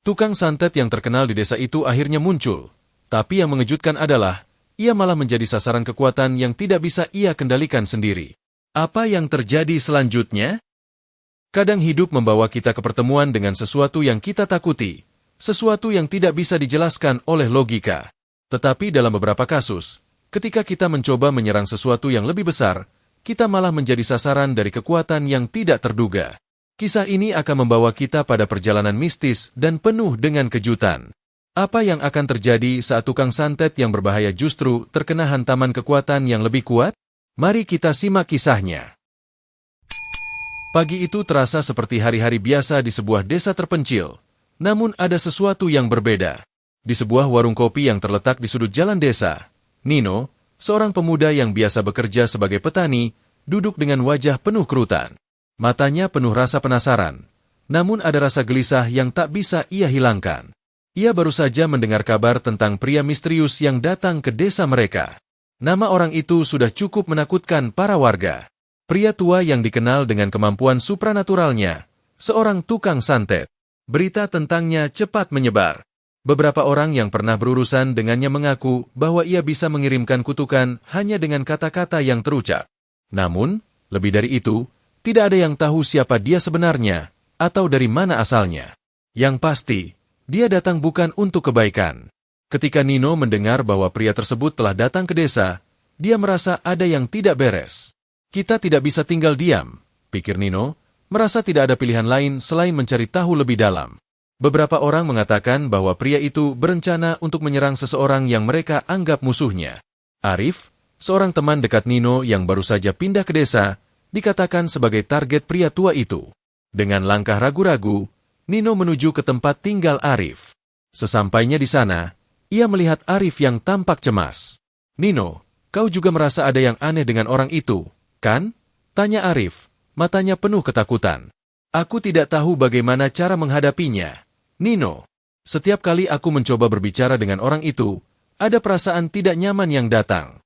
Tukang santet yang terkenal di desa itu akhirnya muncul. Tapi yang mengejutkan adalah, ia malah menjadi sasaran kekuatan yang tidak bisa ia kendalikan sendiri. Apa yang terjadi selanjutnya? Kadang hidup membawa kita ke pertemuan dengan sesuatu yang kita takuti, sesuatu yang tidak bisa dijelaskan oleh logika. Tetapi dalam beberapa kasus, ketika kita mencoba menyerang sesuatu yang lebih besar, kita malah menjadi sasaran dari kekuatan yang tidak terduga. Kisah ini akan membawa kita pada perjalanan mistis dan penuh dengan kejutan. Apa yang akan terjadi saat tukang santet yang berbahaya justru terkena hantaman kekuatan yang lebih kuat? Mari kita simak kisahnya. Pagi itu terasa seperti hari-hari biasa di sebuah desa terpencil. Namun ada sesuatu yang berbeda. Di sebuah warung kopi yang terletak di sudut jalan desa, Nino, seorang pemuda yang biasa bekerja sebagai petani, duduk dengan wajah penuh kerutan. Matanya penuh rasa penasaran, namun ada rasa gelisah yang tak bisa ia hilangkan. Ia baru saja mendengar kabar tentang pria misterius yang datang ke desa mereka. Nama orang itu sudah cukup menakutkan para warga. Pria tua yang dikenal dengan kemampuan supranaturalnya, seorang tukang santet. Berita tentangnya cepat menyebar. Beberapa orang yang pernah berurusan dengannya mengaku bahwa ia bisa mengirimkan kutukan hanya dengan kata-kata yang terucap. Namun, lebih dari itu, tidak ada yang tahu siapa dia sebenarnya, atau dari mana asalnya. Yang pasti, dia datang bukan untuk kebaikan. Ketika Nino mendengar bahwa pria tersebut telah datang ke desa, dia merasa ada yang tidak beres. Kita tidak bisa tinggal diam, pikir Nino, merasa tidak ada pilihan lain selain mencari tahu lebih dalam. Beberapa orang mengatakan bahwa pria itu berencana untuk menyerang seseorang yang mereka anggap musuhnya. Arif, seorang teman dekat Nino yang baru saja pindah ke desa, dikatakan sebagai target pria tua itu. Dengan langkah ragu-ragu, Nino menuju ke tempat tinggal Arif. Sesampainya di sana, ia melihat Arif yang tampak cemas. "Nino, kau juga merasa ada yang aneh dengan orang itu, kan?" tanya Arif, matanya penuh ketakutan. "Aku tidak tahu bagaimana cara menghadapinya, Nino. Setiap kali aku mencoba berbicara dengan orang itu, ada perasaan tidak nyaman yang datang."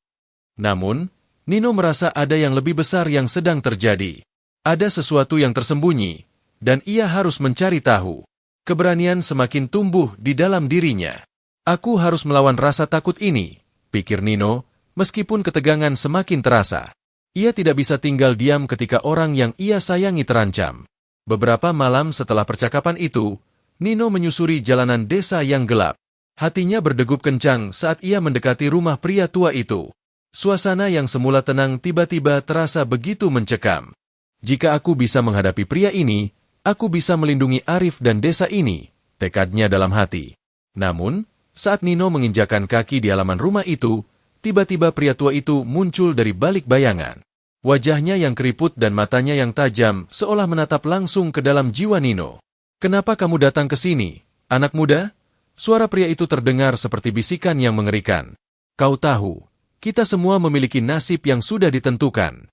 Namun, Nino merasa ada yang lebih besar yang sedang terjadi. Ada sesuatu yang tersembunyi, dan ia harus mencari tahu. Keberanian semakin tumbuh di dalam dirinya. "Aku harus melawan rasa takut ini," pikir Nino, meskipun ketegangan semakin terasa. Ia tidak bisa tinggal diam ketika orang yang ia sayangi terancam. Beberapa malam setelah percakapan itu, Nino menyusuri jalanan desa yang gelap. Hatinya berdegup kencang saat ia mendekati rumah pria tua itu. Suasana yang semula tenang tiba-tiba terasa begitu mencekam. "Jika aku bisa menghadapi pria ini, aku bisa melindungi Arif dan desa ini," tekadnya dalam hati. Namun, saat Nino menginjakan kaki di halaman rumah itu, tiba-tiba pria tua itu muncul dari balik bayangan. Wajahnya yang keriput dan matanya yang tajam seolah menatap langsung ke dalam jiwa Nino. "Kenapa kamu datang ke sini, anak muda?" Suara pria itu terdengar seperti bisikan yang mengerikan. "Kau tahu, kita semua memiliki nasib yang sudah ditentukan."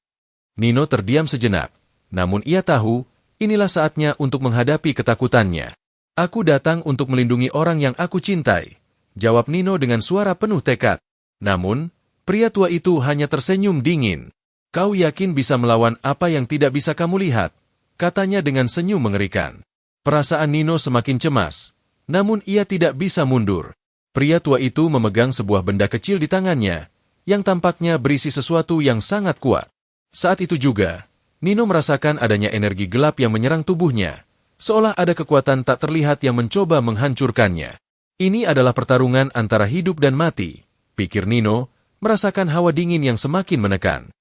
Nino terdiam sejenak, namun ia tahu, inilah saatnya untuk menghadapi ketakutannya. "Aku datang untuk melindungi orang yang aku cintai," jawab Nino dengan suara penuh tekad. Namun, pria tua itu hanya tersenyum dingin. "Kau yakin bisa melawan apa yang tidak bisa kamu lihat?" katanya dengan senyum mengerikan. Perasaan Nino semakin cemas, namun ia tidak bisa mundur. Pria tua itu memegang sebuah benda kecil di tangannya, yang tampaknya berisi sesuatu yang sangat kuat. Saat itu juga, Nino merasakan adanya energi gelap yang menyerang tubuhnya, seolah ada kekuatan tak terlihat yang mencoba menghancurkannya. Ini adalah pertarungan antara hidup dan mati, pikir Nino, merasakan hawa dingin yang semakin menekan.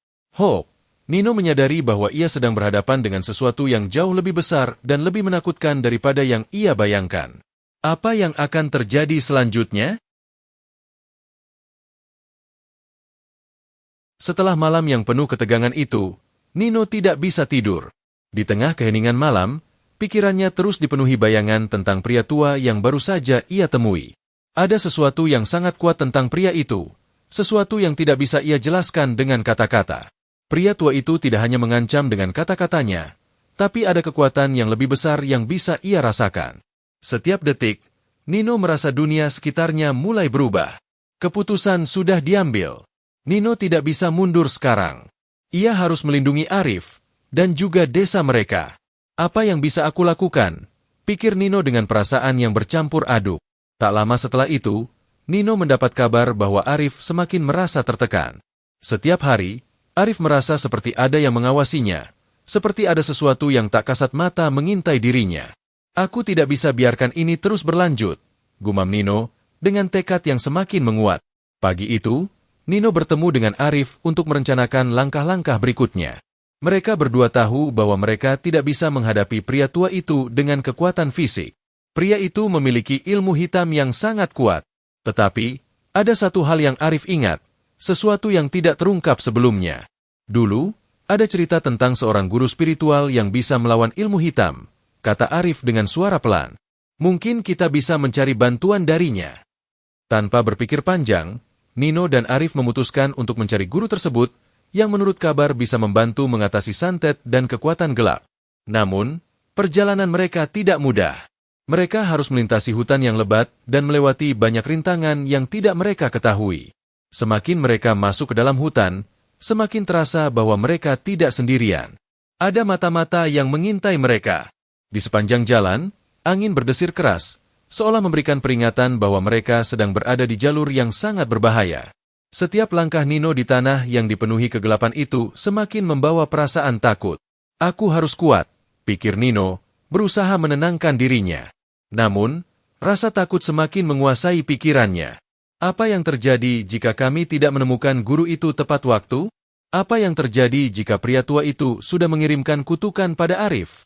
Nino menyadari bahwa ia sedang berhadapan dengan sesuatu yang jauh lebih besar dan lebih menakutkan daripada yang ia bayangkan. Apa yang akan terjadi selanjutnya? Setelah malam yang penuh ketegangan itu, Nino tidak bisa tidur. Di tengah keheningan malam, pikirannya terus dipenuhi bayangan tentang pria tua yang baru saja ia temui. Ada sesuatu yang sangat kuat tentang pria itu, sesuatu yang tidak bisa ia jelaskan dengan kata-kata. Pria tua itu tidak hanya mengancam dengan kata-katanya, tapi ada kekuatan yang lebih besar yang bisa ia rasakan. Setiap detik, Nino merasa dunia sekitarnya mulai berubah. Keputusan sudah diambil. Nino tidak bisa mundur sekarang. Ia harus melindungi Arif, dan juga desa mereka. "Apa yang bisa aku lakukan?" pikir Nino dengan perasaan yang bercampur aduk. Tak lama setelah itu, Nino mendapat kabar bahwa Arif semakin merasa tertekan. Setiap hari, Arif merasa seperti ada yang mengawasinya, seperti ada sesuatu yang tak kasat mata mengintai dirinya. Aku tidak bisa biarkan ini terus berlanjut, gumam Nino, dengan tekad yang semakin menguat. Pagi itu, Nino bertemu dengan Arif untuk merencanakan langkah-langkah berikutnya. Mereka berdua tahu bahwa mereka tidak bisa menghadapi pria tua itu dengan kekuatan fisik. Pria itu memiliki ilmu hitam yang sangat kuat. Tetapi, ada satu hal yang Arif ingat, sesuatu yang tidak terungkap sebelumnya. Dulu, ada cerita tentang seorang guru spiritual yang bisa melawan ilmu hitam, kata Arif dengan suara pelan. Mungkin kita bisa mencari bantuan darinya. Tanpa berpikir panjang, Nino dan Arif memutuskan untuk mencari guru tersebut yang menurut kabar bisa membantu mengatasi santet dan kekuatan gelap. Namun, perjalanan mereka tidak mudah. Mereka harus melintasi hutan yang lebat dan melewati banyak rintangan yang tidak mereka ketahui. Semakin mereka masuk ke dalam hutan, semakin terasa bahwa mereka tidak sendirian. Ada mata-mata yang mengintai mereka. Di sepanjang jalan, angin berdesir keras, seolah memberikan peringatan bahwa mereka sedang berada di jalur yang sangat berbahaya. Setiap langkah Nino di tanah yang dipenuhi kegelapan itu semakin membawa perasaan takut. Aku harus kuat, pikir Nino, berusaha menenangkan dirinya. Namun, rasa takut semakin menguasai pikirannya. Apa yang terjadi jika kami tidak menemukan guru itu tepat waktu? Apa yang terjadi jika pria tua itu sudah mengirimkan kutukan pada Arif?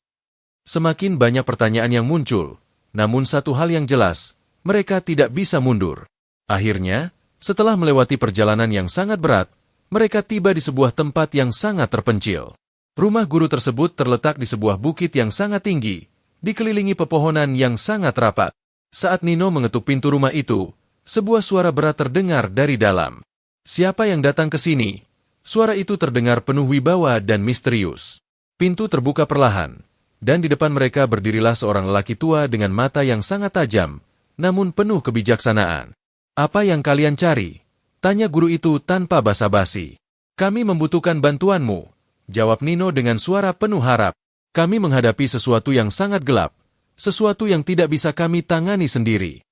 Semakin banyak pertanyaan yang muncul, namun satu hal yang jelas, mereka tidak bisa mundur. Akhirnya, setelah melewati perjalanan yang sangat berat, mereka tiba di sebuah tempat yang sangat terpencil. Rumah guru tersebut terletak di sebuah bukit yang sangat tinggi, dikelilingi pepohonan yang sangat rapat. Saat Nino mengetuk pintu rumah itu, sebuah suara berat terdengar dari dalam. Siapa yang datang ke sini? Suara itu terdengar penuh wibawa dan misterius. Pintu terbuka perlahan, dan di depan mereka berdirilah seorang lelaki tua dengan mata yang sangat tajam, namun penuh kebijaksanaan. Apa yang kalian cari? Tanya guru itu tanpa basa-basi. Kami membutuhkan bantuanmu, jawab Nino dengan suara penuh harap. Kami menghadapi sesuatu yang sangat gelap, sesuatu yang tidak bisa kami tangani sendiri.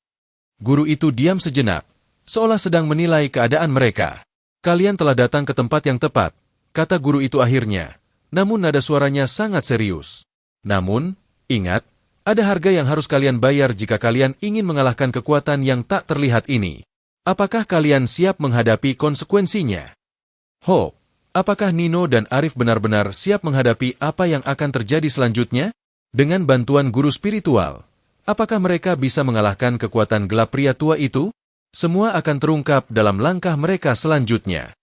Guru itu diam sejenak, seolah sedang menilai keadaan mereka. Kalian telah datang ke tempat yang tepat, kata guru itu akhirnya, namun nada suaranya sangat serius. Namun, ingat, ada harga yang harus kalian bayar jika kalian ingin mengalahkan kekuatan yang tak terlihat ini. Apakah kalian siap menghadapi konsekuensinya? Ho! Apakah Nino dan Arif benar-benar siap menghadapi apa yang akan terjadi selanjutnya? Dengan bantuan guru spiritual, apakah mereka bisa mengalahkan kekuatan gelap pria tua itu? Semua akan terungkap dalam langkah mereka selanjutnya.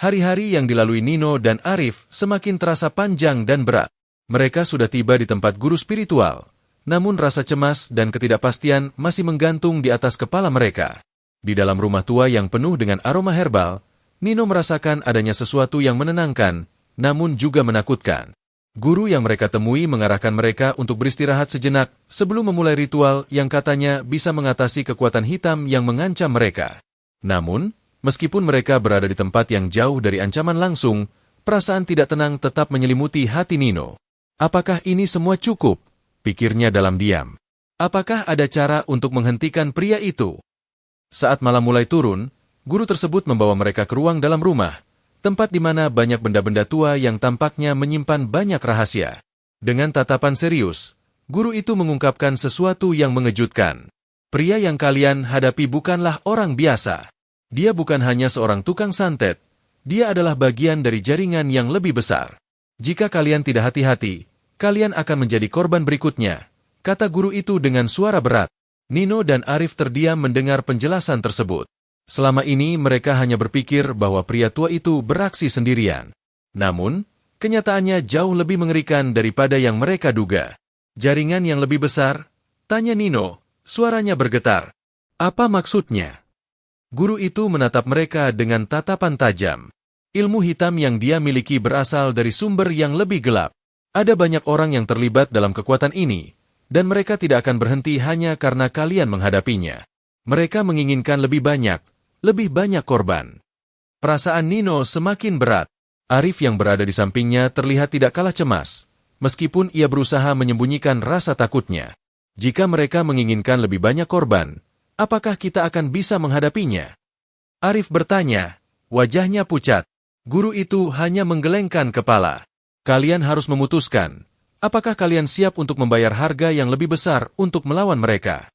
Hari-hari yang dilalui Nino dan Arif semakin terasa panjang dan berat. Mereka sudah tiba di tempat guru spiritual, namun rasa cemas dan ketidakpastian masih menggantung di atas kepala mereka. Di dalam rumah tua yang penuh dengan aroma herbal, Nino merasakan adanya sesuatu yang menenangkan, namun juga menakutkan. Guru yang mereka temui mengarahkan mereka untuk beristirahat sejenak sebelum memulai ritual yang katanya bisa mengatasi kekuatan hitam yang mengancam mereka. Namun, meskipun mereka berada di tempat yang jauh dari ancaman langsung, perasaan tidak tenang tetap menyelimuti hati Nino. Apakah ini semua cukup? Pikirnya dalam diam. Apakah ada cara untuk menghentikan pria itu? Saat malam mulai turun, guru tersebut membawa mereka ke ruang dalam rumah, tempat di mana banyak benda-benda tua yang tampaknya menyimpan banyak rahasia. Dengan tatapan serius, guru itu mengungkapkan sesuatu yang mengejutkan. Pria yang kalian hadapi bukanlah orang biasa. Dia bukan hanya seorang tukang santet, dia adalah bagian dari jaringan yang lebih besar. Jika kalian tidak hati-hati, kalian akan menjadi korban berikutnya, kata guru itu dengan suara berat. Nino dan Arif terdiam mendengar penjelasan tersebut. Selama ini mereka hanya berpikir bahwa pria tua itu beraksi sendirian. Namun, kenyataannya jauh lebih mengerikan daripada yang mereka duga. Jaringan yang lebih besar? Tanya Nino, suaranya bergetar. Apa maksudnya? Guru itu menatap mereka dengan tatapan tajam. Ilmu hitam yang dia miliki berasal dari sumber yang lebih gelap. Ada banyak orang yang terlibat dalam kekuatan ini, dan mereka tidak akan berhenti hanya karena kalian menghadapinya. Mereka menginginkan lebih banyak korban. Perasaan Nino semakin berat. Arif yang berada di sampingnya terlihat tidak kalah cemas, meskipun ia berusaha menyembunyikan rasa takutnya. Jika mereka menginginkan lebih banyak korban, apakah kita akan bisa menghadapinya? Arif bertanya, wajahnya pucat. Guru itu hanya menggelengkan kepala. Kalian harus memutuskan, apakah kalian siap untuk membayar harga yang lebih besar untuk melawan mereka?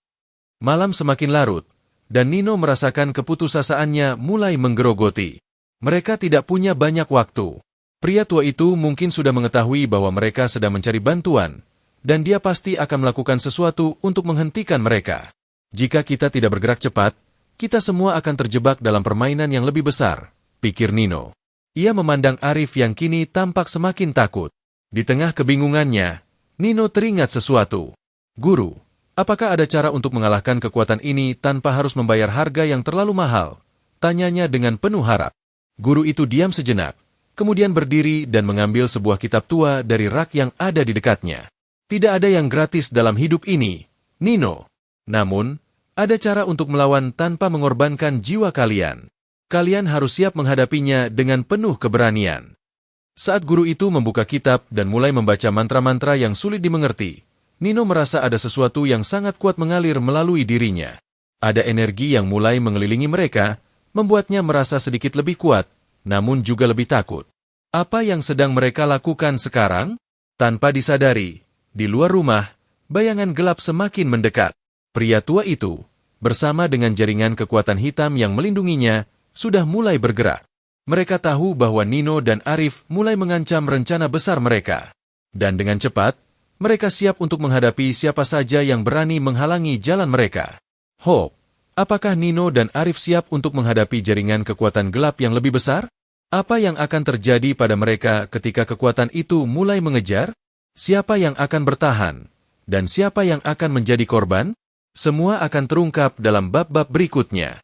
Malam semakin larut, dan Nino merasakan keputusasaannya mulai menggerogoti. Mereka tidak punya banyak waktu. Pria tua itu mungkin sudah mengetahui bahwa mereka sedang mencari bantuan, dan dia pasti akan melakukan sesuatu untuk menghentikan mereka. Jika kita tidak bergerak cepat, kita semua akan terjebak dalam permainan yang lebih besar, pikir Nino. Ia memandang Arif yang kini tampak semakin takut. Di tengah kebingungannya, Nino teringat sesuatu. Guru, apakah ada cara untuk mengalahkan kekuatan ini tanpa harus membayar harga yang terlalu mahal? Tanyanya dengan penuh harap. Guru itu diam sejenak, kemudian berdiri dan mengambil sebuah kitab tua dari rak yang ada di dekatnya. Tidak ada yang gratis dalam hidup ini, Nino. Namun, ada cara untuk melawan tanpa mengorbankan jiwa kalian. Kalian harus siap menghadapinya dengan penuh keberanian. Saat guru itu membuka kitab dan mulai membaca mantra-mantra yang sulit dimengerti, Nino merasa ada sesuatu yang sangat kuat mengalir melalui dirinya. Ada energi yang mulai mengelilingi mereka, membuatnya merasa sedikit lebih kuat, namun juga lebih takut. Apa yang sedang mereka lakukan sekarang? Tanpa disadari, di luar rumah, bayangan gelap semakin mendekat. Pria tua itu, bersama dengan jaringan kekuatan hitam yang melindunginya, sudah mulai bergerak. Mereka tahu bahwa Nino dan Arif mulai mengancam rencana besar mereka. Dan dengan cepat, mereka siap untuk menghadapi siapa saja yang berani menghalangi jalan mereka. Hope, apakah Nino dan Arif siap untuk menghadapi jaringan kekuatan gelap yang lebih besar? Apa yang akan terjadi pada mereka ketika kekuatan itu mulai mengejar? Siapa yang akan bertahan? Dan siapa yang akan menjadi korban? Semua akan terungkap dalam bab-bab berikutnya.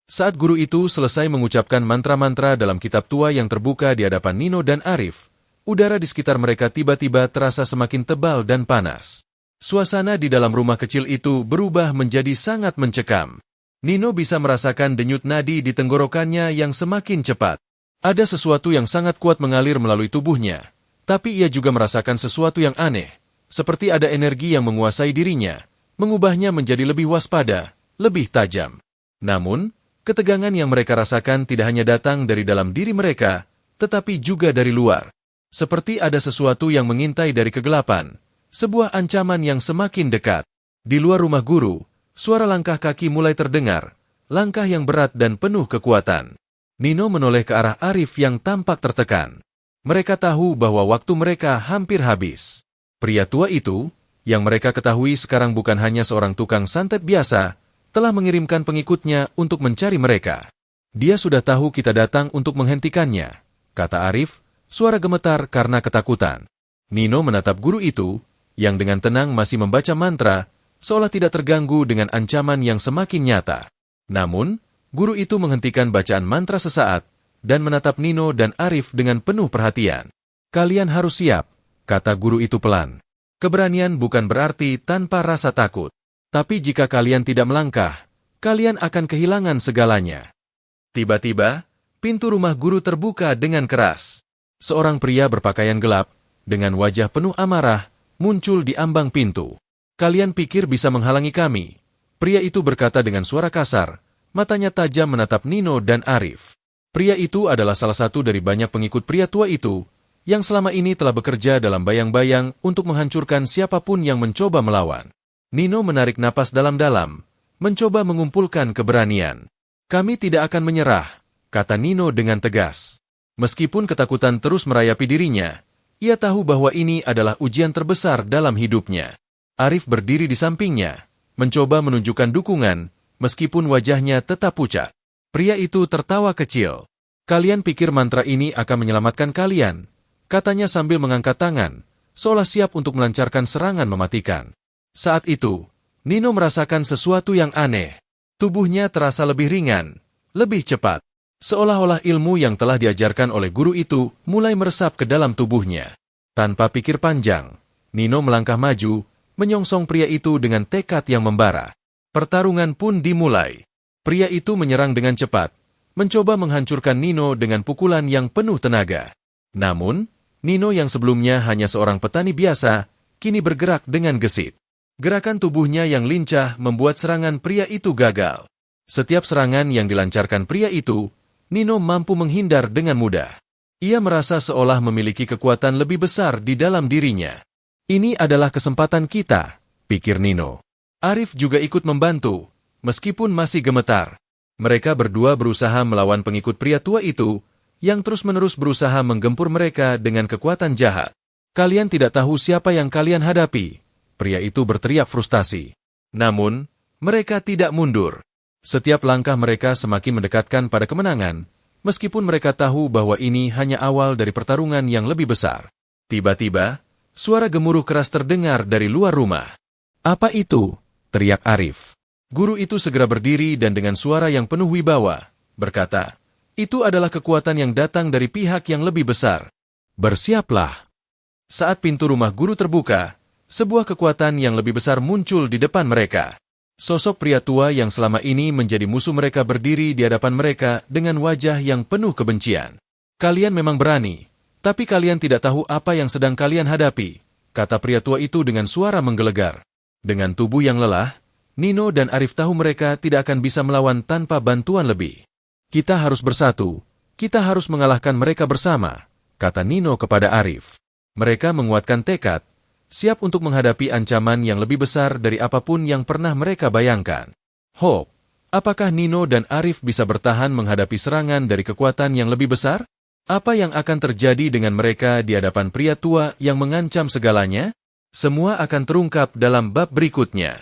Saat guru itu selesai mengucapkan mantra-mantra dalam kitab tua yang terbuka di hadapan Nino dan Arif, udara di sekitar mereka tiba-tiba terasa semakin tebal dan panas. Suasana di dalam rumah kecil itu berubah menjadi sangat mencekam. Nino bisa merasakan denyut nadi di tenggorokannya yang semakin cepat. Ada sesuatu yang sangat kuat mengalir melalui tubuhnya, tapi ia juga merasakan sesuatu yang aneh, seperti ada energi yang menguasai dirinya, mengubahnya menjadi lebih waspada, lebih tajam. Namun, ketegangan yang mereka rasakan tidak hanya datang dari dalam diri mereka, tetapi juga dari luar. Seperti ada sesuatu yang mengintai dari kegelapan, sebuah ancaman yang semakin dekat. Di luar rumah guru, suara langkah kaki mulai terdengar, langkah yang berat dan penuh kekuatan. Nino menoleh ke arah Arif yang tampak tertekan. Mereka tahu bahwa waktu mereka hampir habis. Pria tua itu, yang mereka ketahui sekarang bukan hanya seorang tukang santet biasa, telah mengirimkan pengikutnya untuk mencari mereka. Dia sudah tahu kita datang untuk menghentikannya, kata Arif, suara gemetar karena ketakutan. Nino menatap guru itu, yang dengan tenang masih membaca mantra, seolah tidak terganggu dengan ancaman yang semakin nyata. Namun, guru itu menghentikan bacaan mantra sesaat, dan menatap Nino dan Arif dengan penuh perhatian. Kalian harus siap, kata guru itu pelan. Keberanian bukan berarti tanpa rasa takut. Tapi jika kalian tidak melangkah, kalian akan kehilangan segalanya. Tiba-tiba, pintu rumah guru terbuka dengan keras. Seorang pria berpakaian gelap, dengan wajah penuh amarah, muncul di ambang pintu. Kalian pikir bisa menghalangi kami? Pria itu berkata dengan suara kasar, matanya tajam menatap Nino dan Arif. Pria itu adalah salah satu dari banyak pengikut pria tua itu, yang selama ini telah bekerja dalam bayang-bayang untuk menghancurkan siapapun yang mencoba melawan. Nino menarik napas dalam-dalam, mencoba mengumpulkan keberanian. Kami tidak akan menyerah, kata Nino dengan tegas. Meskipun ketakutan terus merayapi dirinya, ia tahu bahwa ini adalah ujian terbesar dalam hidupnya. Arif berdiri di sampingnya, mencoba menunjukkan dukungan, meskipun wajahnya tetap pucat. Pria itu tertawa kecil. Kalian pikir mantra ini akan menyelamatkan kalian? Katanya sambil mengangkat tangan, seolah siap untuk melancarkan serangan mematikan. Saat itu, Nino merasakan sesuatu yang aneh. Tubuhnya terasa lebih ringan, lebih cepat. Seolah-olah ilmu yang telah diajarkan oleh guru itu mulai meresap ke dalam tubuhnya. Tanpa pikir panjang, Nino melangkah maju, menyongsong pria itu dengan tekad yang membara. Pertarungan pun dimulai. Pria itu menyerang dengan cepat, mencoba menghancurkan Nino dengan pukulan yang penuh tenaga. Namun, Nino yang sebelumnya hanya seorang petani biasa, kini bergerak dengan gesit. Gerakan tubuhnya yang lincah membuat serangan pria itu gagal. Setiap serangan yang dilancarkan pria itu, Nino mampu menghindar dengan mudah. Ia merasa seolah memiliki kekuatan lebih besar di dalam dirinya. Ini adalah kesempatan kita, pikir Nino. Arif juga ikut membantu, meskipun masih gemetar. Mereka berdua berusaha melawan pengikut pria tua itu, yang terus-menerus berusaha menggempur mereka dengan kekuatan jahat. Kalian tidak tahu siapa yang kalian hadapi, pria itu berteriak frustasi. Namun, mereka tidak mundur. Setiap langkah mereka semakin mendekatkan pada kemenangan, meskipun mereka tahu bahwa ini hanya awal dari pertarungan yang lebih besar. Tiba-tiba, suara gemuruh keras terdengar dari luar rumah. "Apa itu?" teriak Arif. Guru itu segera berdiri dan dengan suara yang penuh wibawa, berkata, "Itu adalah kekuatan yang datang dari pihak yang lebih besar. Bersiaplah." Saat pintu rumah guru terbuka, sebuah kekuatan yang lebih besar muncul di depan mereka. Sosok pria tua yang selama ini menjadi musuh mereka berdiri di hadapan mereka dengan wajah yang penuh kebencian. "Kalian memang berani, tapi kalian tidak tahu apa yang sedang kalian hadapi," kata pria tua itu dengan suara menggelegar. Dengan tubuh yang lelah, Nino dan Arif tahu mereka tidak akan bisa melawan tanpa bantuan lebih. "Kita harus bersatu, kita harus mengalahkan mereka bersama," kata Nino kepada Arif. Mereka menguatkan tekad, siap untuk menghadapi ancaman yang lebih besar dari apapun yang pernah mereka bayangkan. Hope, apakah Nino dan Arif bisa bertahan menghadapi serangan dari kekuatan yang lebih besar? Apa yang akan terjadi dengan mereka di hadapan pria tua yang mengancam segalanya? Semua akan terungkap dalam bab berikutnya.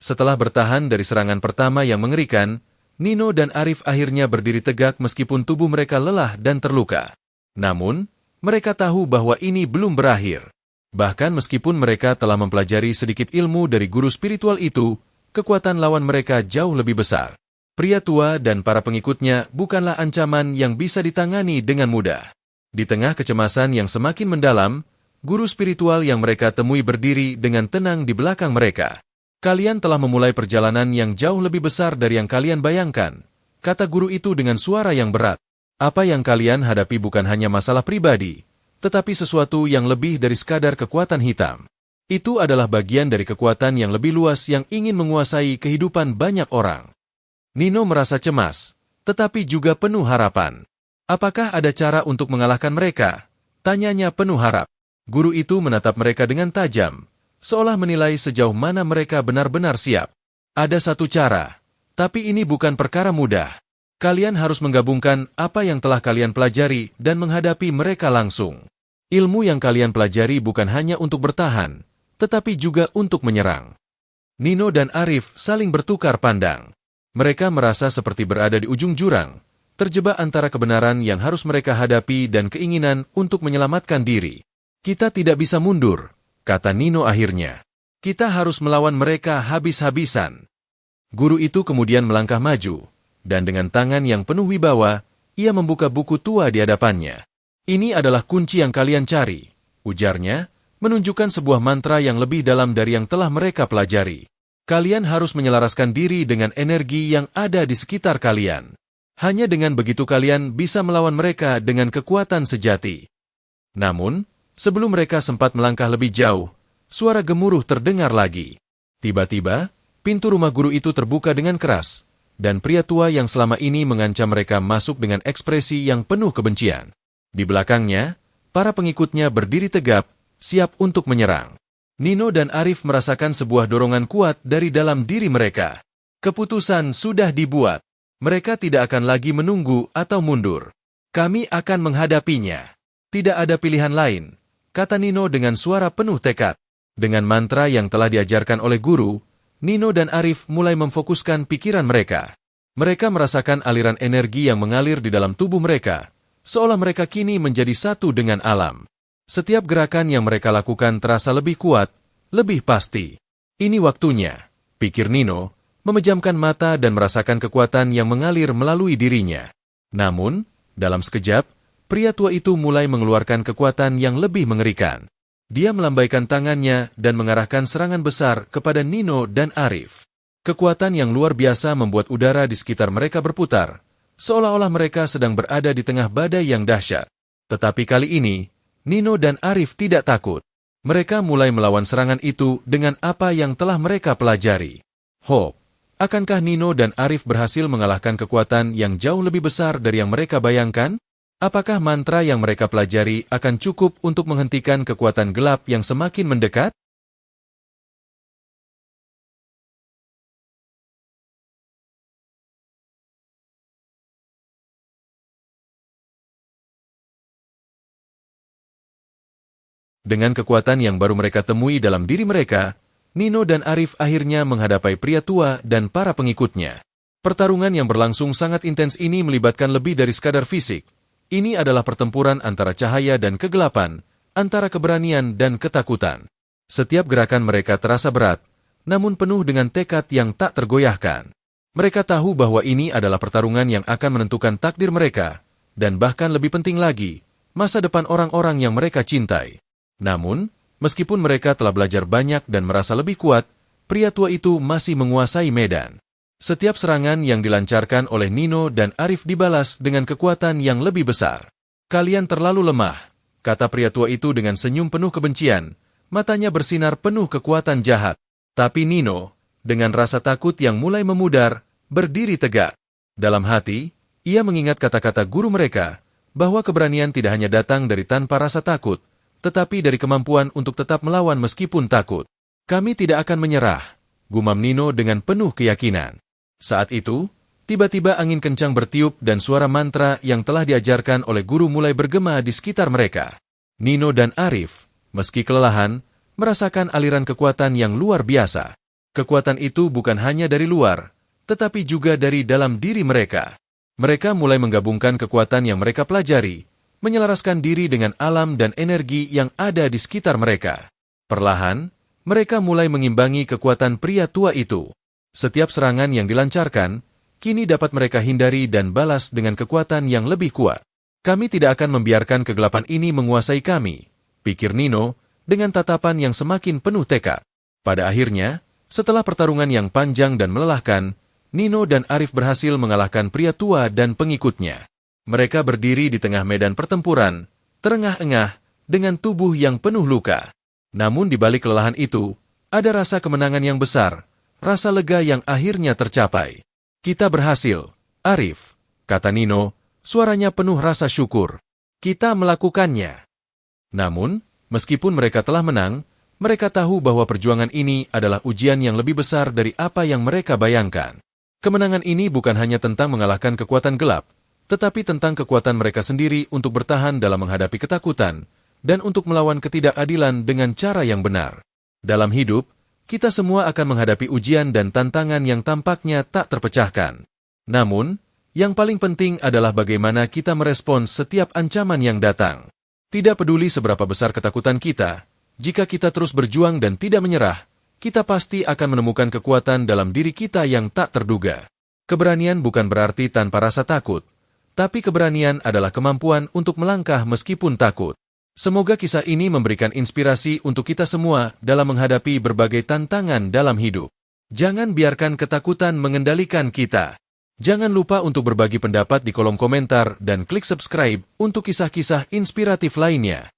Setelah bertahan dari serangan pertama yang mengerikan, Nino dan Arif akhirnya berdiri tegak meskipun tubuh mereka lelah dan terluka. Namun, mereka tahu bahwa ini belum berakhir. Bahkan meskipun mereka telah mempelajari sedikit ilmu dari guru spiritual itu, kekuatan lawan mereka jauh lebih besar. Pria tua dan para pengikutnya bukanlah ancaman yang bisa ditangani dengan mudah. Di tengah kecemasan yang semakin mendalam, guru spiritual yang mereka temui berdiri dengan tenang di belakang mereka. "Kalian telah memulai perjalanan yang jauh lebih besar dari yang kalian bayangkan," kata guru itu dengan suara yang berat. "Apa yang kalian hadapi bukan hanya masalah pribadi, tetapi sesuatu yang lebih dari sekadar kekuatan hitam. Itu adalah bagian dari kekuatan yang lebih luas yang ingin menguasai kehidupan banyak orang." Nino merasa cemas, tetapi juga penuh harapan. "Apakah ada cara untuk mengalahkan mereka?" tanyanya penuh harap. Guru itu menatap mereka dengan tajam, seolah menilai sejauh mana mereka benar-benar siap. "Ada satu cara, tapi ini bukan perkara mudah. Kalian harus menggabungkan apa yang telah kalian pelajari dan menghadapi mereka langsung. Ilmu yang kalian pelajari bukan hanya untuk bertahan, tetapi juga untuk menyerang." Nino dan Arif saling bertukar pandang. Mereka merasa seperti berada di ujung jurang, terjebak antara kebenaran yang harus mereka hadapi dan keinginan untuk menyelamatkan diri. "Kita tidak bisa mundur," kata Nino akhirnya. "Kita harus melawan mereka habis-habisan." Guru itu kemudian melangkah maju, dan dengan tangan yang penuh wibawa, ia membuka buku tua di hadapannya. "Ini adalah kunci yang kalian cari," ujarnya, menunjukkan sebuah mantra yang lebih dalam dari yang telah mereka pelajari. "Kalian harus menyelaraskan diri dengan energi yang ada di sekitar kalian. Hanya dengan begitu kalian bisa melawan mereka dengan kekuatan sejati." Namun, sebelum mereka sempat melangkah lebih jauh, suara gemuruh terdengar lagi. Tiba-tiba, pintu rumah guru itu terbuka dengan keras, dan pria tua yang selama ini mengancam mereka masuk dengan ekspresi yang penuh kebencian. Di belakangnya, para pengikutnya berdiri tegap, siap untuk menyerang. Nino dan Arif merasakan sebuah dorongan kuat dari dalam diri mereka. Keputusan sudah dibuat. Mereka tidak akan lagi menunggu atau mundur. "Kami akan menghadapinya. Tidak ada pilihan lain," kata Nino dengan suara penuh tekad. Dengan mantra yang telah diajarkan oleh guru, Nino dan Arif mulai memfokuskan pikiran mereka. Mereka merasakan aliran energi yang mengalir di dalam tubuh mereka, seolah mereka kini menjadi satu dengan alam. Setiap gerakan yang mereka lakukan terasa lebih kuat, lebih pasti. "Ini waktunya," pikir Nino, memejamkan mata dan merasakan kekuatan yang mengalir melalui dirinya. Namun, dalam sekejap, pria tua itu mulai mengeluarkan kekuatan yang lebih mengerikan. Dia melambaikan tangannya dan mengarahkan serangan besar kepada Nino dan Arif. Kekuatan yang luar biasa membuat udara di sekitar mereka berputar, seolah-olah mereka sedang berada di tengah badai yang dahsyat. Tetapi kali ini, Nino dan Arif tidak takut. Mereka mulai melawan serangan itu dengan apa yang telah mereka pelajari. Hope, akankah Nino dan Arif berhasil mengalahkan kekuatan yang jauh lebih besar dari yang mereka bayangkan? Apakah mantra yang mereka pelajari akan cukup untuk menghentikan kekuatan gelap yang semakin mendekat? Dengan kekuatan yang baru mereka temui dalam diri mereka, Nino dan Arif akhirnya menghadapi pria tua dan para pengikutnya. Pertarungan yang berlangsung sangat intens ini melibatkan lebih dari sekadar fisik. Ini adalah pertempuran antara cahaya dan kegelapan, antara keberanian dan ketakutan. Setiap gerakan mereka terasa berat, namun penuh dengan tekad yang tak tergoyahkan. Mereka tahu bahwa ini adalah pertarungan yang akan menentukan takdir mereka, dan bahkan lebih penting lagi, masa depan orang-orang yang mereka cintai. Namun, meskipun mereka telah belajar banyak dan merasa lebih kuat, pria tua itu masih menguasai medan. Setiap serangan yang dilancarkan oleh Nino dan Arif dibalas dengan kekuatan yang lebih besar. "Kalian terlalu lemah," kata pria tua itu dengan senyum penuh kebencian, matanya bersinar penuh kekuatan jahat. Tapi Nino, dengan rasa takut yang mulai memudar, berdiri tegak. Dalam hati, ia mengingat kata-kata guru mereka, bahwa keberanian tidak hanya datang dari tanpa rasa takut, tetapi dari kemampuan untuk tetap melawan meskipun takut. "Kami tidak akan menyerah," gumam Nino dengan penuh keyakinan. Saat itu, tiba-tiba angin kencang bertiup dan suara mantra yang telah diajarkan oleh guru mulai bergema di sekitar mereka. Nino dan Arif, meski kelelahan, merasakan aliran kekuatan yang luar biasa. Kekuatan itu bukan hanya dari luar, tetapi juga dari dalam diri mereka. Mereka mulai menggabungkan kekuatan yang mereka pelajari, menyelaraskan diri dengan alam dan energi yang ada di sekitar mereka. Perlahan, mereka mulai mengimbangi kekuatan pria tua itu. Setiap serangan yang dilancarkan, kini dapat mereka hindari dan balas dengan kekuatan yang lebih kuat. "Kami tidak akan membiarkan kegelapan ini menguasai kami," pikir Nino, dengan tatapan yang semakin penuh tekad. Pada akhirnya, setelah pertarungan yang panjang dan melelahkan, Nino dan Arif berhasil mengalahkan pria tua dan pengikutnya. Mereka berdiri di tengah medan pertempuran, terengah-engah, dengan tubuh yang penuh luka. Namun di balik kelelahan itu, ada rasa kemenangan yang besar, rasa lega yang akhirnya tercapai. "Kita berhasil, Arif," kata Nino, suaranya penuh rasa syukur. "Kita melakukannya." Namun, meskipun mereka telah menang, mereka tahu bahwa perjuangan ini adalah ujian yang lebih besar dari apa yang mereka bayangkan. Kemenangan ini bukan hanya tentang mengalahkan kekuatan gelap, tetapi tentang kekuatan mereka sendiri untuk bertahan dalam menghadapi ketakutan, dan untuk melawan ketidakadilan dengan cara yang benar. Dalam hidup, kita semua akan menghadapi ujian dan tantangan yang tampaknya tak terpecahkan. Namun, yang paling penting adalah bagaimana kita merespons setiap ancaman yang datang. Tidak peduli seberapa besar ketakutan kita, jika kita terus berjuang dan tidak menyerah, kita pasti akan menemukan kekuatan dalam diri kita yang tak terduga. Keberanian bukan berarti tanpa rasa takut, tapi keberanian adalah kemampuan untuk melangkah meskipun takut. Semoga kisah ini memberikan inspirasi untuk kita semua dalam menghadapi berbagai tantangan dalam hidup. Jangan biarkan ketakutan mengendalikan kita. Jangan lupa untuk berbagi pendapat di kolom komentar dan klik subscribe untuk kisah-kisah inspiratif lainnya.